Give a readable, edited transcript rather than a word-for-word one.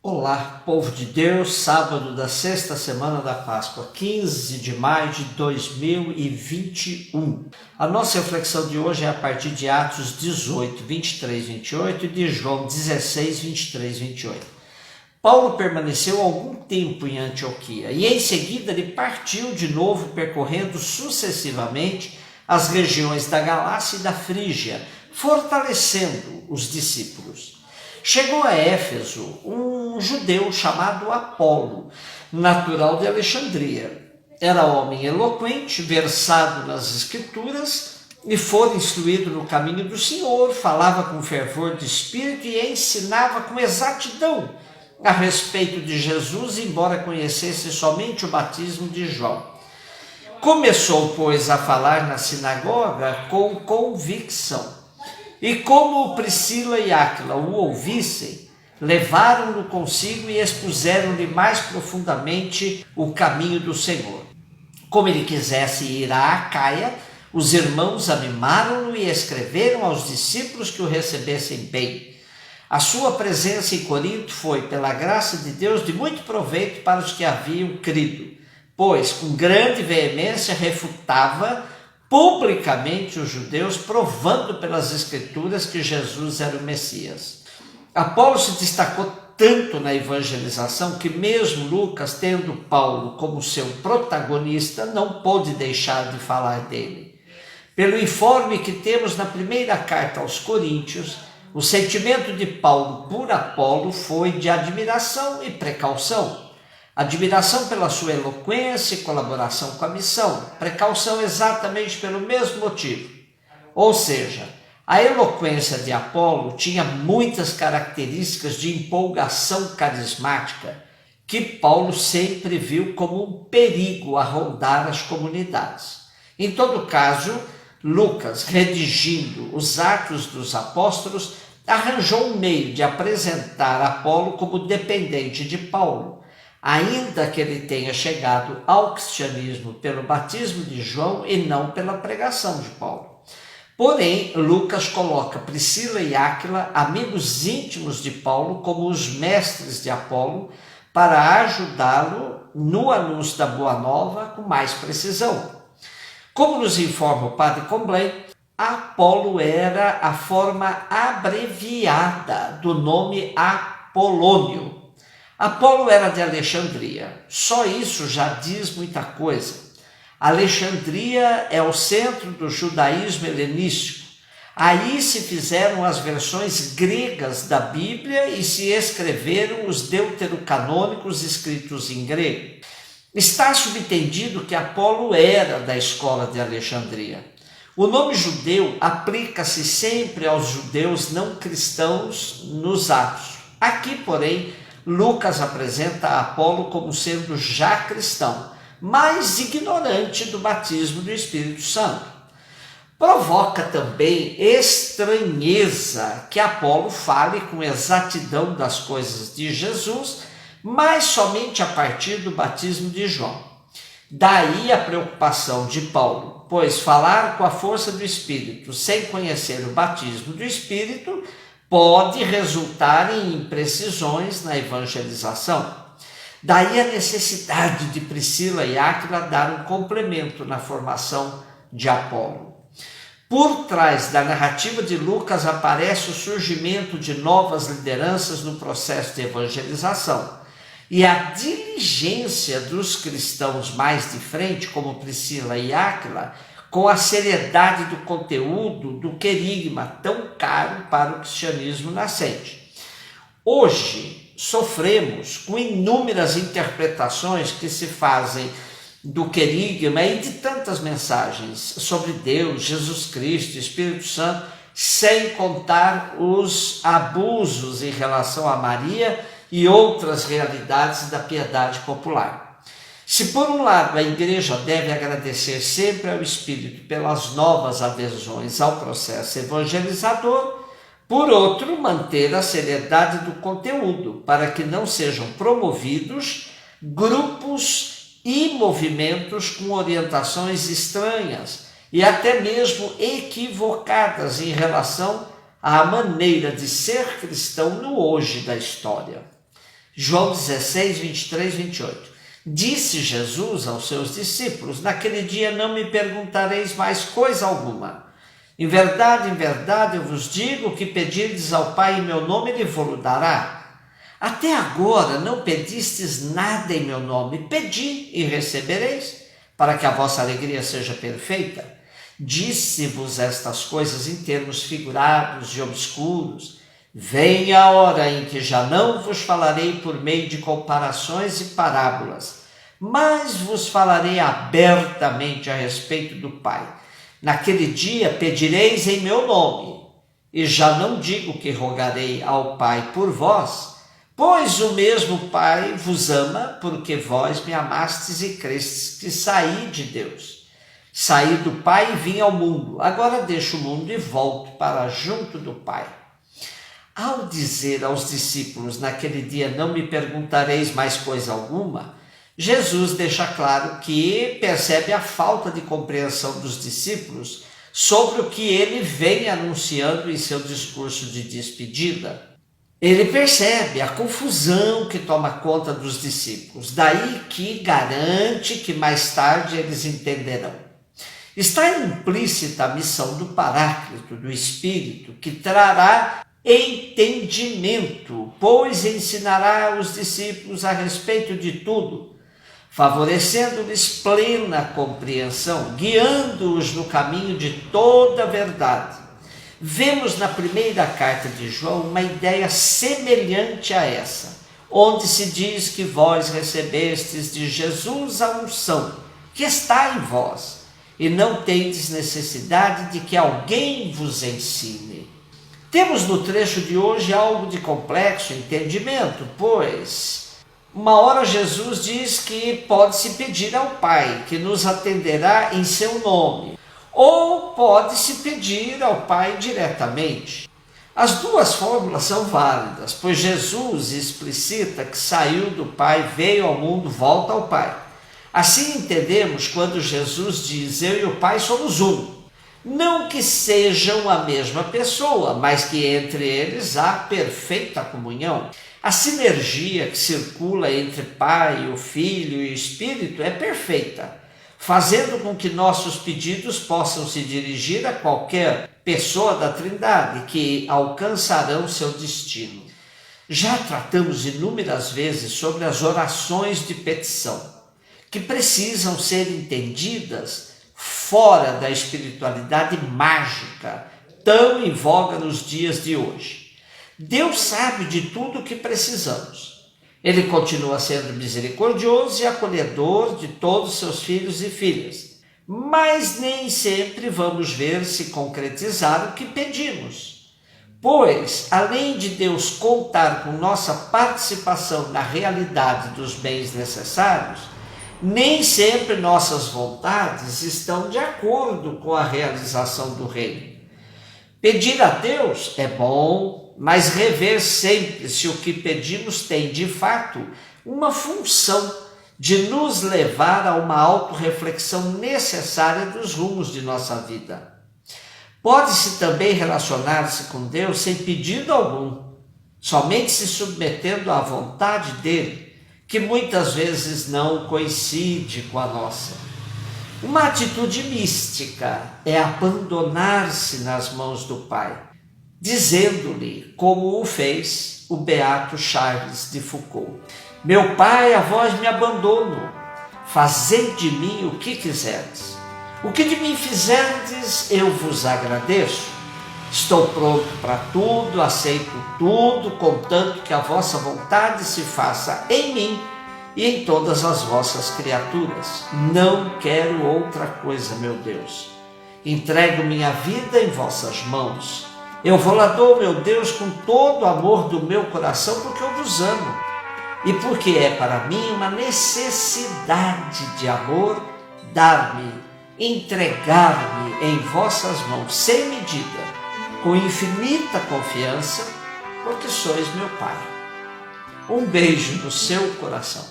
Olá, povo de Deus, sábado da sexta semana da Páscoa, 15 de maio de 2021. A nossa reflexão de hoje é a partir de Atos 18, 23, 28 e de João 16, 23, 28. Paulo permaneceu algum tempo em Antioquia e em seguida ele partiu de novo percorrendo sucessivamente as regiões da Galácia e da Frígia, fortalecendo os discípulos. Chegou a Éfeso um judeu chamado Apolo, natural de Alexandria. Era homem eloquente, versado nas escrituras e fora instruído no caminho do Senhor, falava com fervor de espírito e ensinava com exatidão a respeito de Jesus, embora conhecesse somente o batismo de João. Começou, pois, a falar na sinagoga com convicção. E como Priscila e Áquila o ouvissem, levaram-no consigo e expuseram-lhe mais profundamente o caminho do Senhor. Como ele quisesse ir a Acaia, os irmãos animaram-no e escreveram aos discípulos que o recebessem bem. A sua presença em Corinto foi, pela graça de Deus, de muito proveito para os que haviam crido, pois com grande veemência refutava publicamente os judeus, provando pelas escrituras que Jesus era o Messias. Apolo se destacou tanto na evangelização que mesmo Lucas, tendo Paulo como seu protagonista, não pôde deixar de falar dele. Pelo informe que temos na primeira carta aos Coríntios, o sentimento de Paulo por Apolo foi de admiração e precaução. Admiração pela sua eloquência e colaboração com a missão, precaução exatamente pelo mesmo motivo. Ou seja, a eloquência de Apolo tinha muitas características de empolgação carismática que Paulo sempre viu como um perigo a rondar as comunidades. Em todo caso, Lucas, redigindo os Atos dos Apóstolos, arranjou um meio de apresentar Apolo como dependente de Paulo, ainda que ele tenha chegado ao cristianismo pelo batismo de João e não pela pregação de Paulo. Porém, Lucas coloca Priscila e Áquila, amigos íntimos de Paulo, como os mestres de Apolo, para ajudá-lo no anúncio da Boa Nova com mais precisão. Como nos informa o padre Combray, Apolo era a forma abreviada do nome Apolônio. Apolo era de Alexandria, só isso já diz muita coisa. Alexandria é o centro do judaísmo helenístico. Aí se fizeram as versões gregas da Bíblia e se escreveram os deuterocanônicos escritos em grego. Está subentendido que Apolo era da escola de Alexandria. O nome judeu aplica-se sempre aos judeus não cristãos nos Atos. Aqui, porém, Lucas apresenta Apolo como sendo já cristão, mas ignorante do batismo do Espírito Santo. Provoca também estranheza que Apolo fale com exatidão das coisas de Jesus, mas somente a partir do batismo de João. Daí a preocupação de Paulo, pois falar com a força do Espírito sem conhecer o batismo do Espírito pode resultar em imprecisões na evangelização. Daí a necessidade de Priscila e Áquila dar um complemento na formação de Apolo. Por trás da narrativa de Lucas aparece o surgimento de novas lideranças no processo de evangelização e a diligência dos cristãos mais de frente, como Priscila e Áquila, com a seriedade do conteúdo do querigma tão caro para o cristianismo nascente. Hoje, sofremos com inúmeras interpretações que se fazem do querigma e de tantas mensagens sobre Deus, Jesus Cristo, Espírito Santo, sem contar os abusos em relação a Maria e outras realidades da piedade popular. Se por um lado a igreja deve agradecer sempre ao Espírito pelas novas adesões ao processo evangelizador, por outro, manter a seriedade do conteúdo, para que não sejam promovidos grupos e movimentos com orientações estranhas e até mesmo equivocadas em relação à maneira de ser cristão no hoje da história. João 16, 23, 28. Disse Jesus aos seus discípulos: naquele dia não me perguntareis mais coisa alguma. Em verdade, eu vos digo, o que pedirdes ao Pai em meu nome, ele vos dará. Até agora não pedistes nada em meu nome. Pedi e recebereis, para que a vossa alegria seja perfeita. Disse-vos estas coisas em termos figurados e obscuros. Vem a hora em que já não vos falarei por meio de comparações e parábolas, mas vos falarei abertamente a respeito do Pai. Naquele dia pedireis em meu nome, e já não digo que rogarei ao Pai por vós, pois o mesmo Pai vos ama, porque vós me amastes e crestes que saí de Deus. Saí do Pai e vim ao mundo, agora deixo o mundo e volto para junto do Pai. Ao dizer aos discípulos, naquele dia não me perguntareis mais coisa alguma, Jesus deixa claro que percebe a falta de compreensão dos discípulos sobre o que ele vem anunciando em seu discurso de despedida. Ele percebe a confusão que toma conta dos discípulos, daí que garante que mais tarde eles entenderão. Está implícita a missão do Paráclito, do Espírito, que trará entendimento, pois ensinará os discípulos a respeito de tudo, favorecendo-lhes plena compreensão, guiando-os no caminho de toda a verdade. Vemos na primeira carta de João uma ideia semelhante a essa, onde se diz que vós recebestes de Jesus a unção, que está em vós, e não tendes necessidade de que alguém vos ensine. Temos no trecho de hoje algo de complexo entendimento, pois uma hora Jesus diz que pode-se pedir ao Pai, que nos atenderá em seu nome, ou pode-se pedir ao Pai diretamente. As duas fórmulas são válidas, pois Jesus explicita que saiu do Pai, veio ao mundo, volta ao Pai. Assim entendemos quando Jesus diz: eu e o Pai somos um. Não que sejam a mesma pessoa, mas que entre eles há perfeita comunhão. A sinergia que circula entre Pai, o Filho e o Espírito é perfeita, fazendo com que nossos pedidos possam se dirigir a qualquer pessoa da Trindade, que alcançarão seu destino. Já tratamos inúmeras vezes sobre as orações de petição, que precisam ser entendidas fora da espiritualidade mágica, tão em voga nos dias de hoje. Deus sabe de tudo o que precisamos. Ele continua sendo misericordioso e acolhedor de todos seus filhos e filhas, mas nem sempre vamos ver se concretizar o que pedimos. Pois, além de Deus contar com nossa participação na realidade dos bens necessários, nem sempre nossas vontades estão de acordo com a realização do reino. Pedir a Deus é bom, mas rever sempre se o que pedimos tem, de fato, uma função de nos levar a uma autorreflexão necessária dos rumos de nossa vida. Pode-se também relacionar-se com Deus sem pedido algum, somente se submetendo à vontade dele, que muitas vezes não coincide com a nossa. Uma atitude mística é abandonar-se nas mãos do Pai, dizendo-lhe, como o fez o beato Charles de Foucault: meu Pai, a vós me abandono, fazei de mim o que quiserdes. O que de mim fizerdes, eu vos agradeço. Estou pronto para tudo, aceito tudo, contanto que a vossa vontade se faça em mim e em todas as vossas criaturas. Não quero outra coisa, meu Deus. Entrego minha vida em vossas mãos. Eu vou lá dou, meu Deus, com todo o amor do meu coração, porque eu vos amo. E porque é para mim uma necessidade de amor dar-me, entregar-me em vossas mãos, sem medida, com infinita confiança, porque sois meu Pai. Um beijo no seu coração.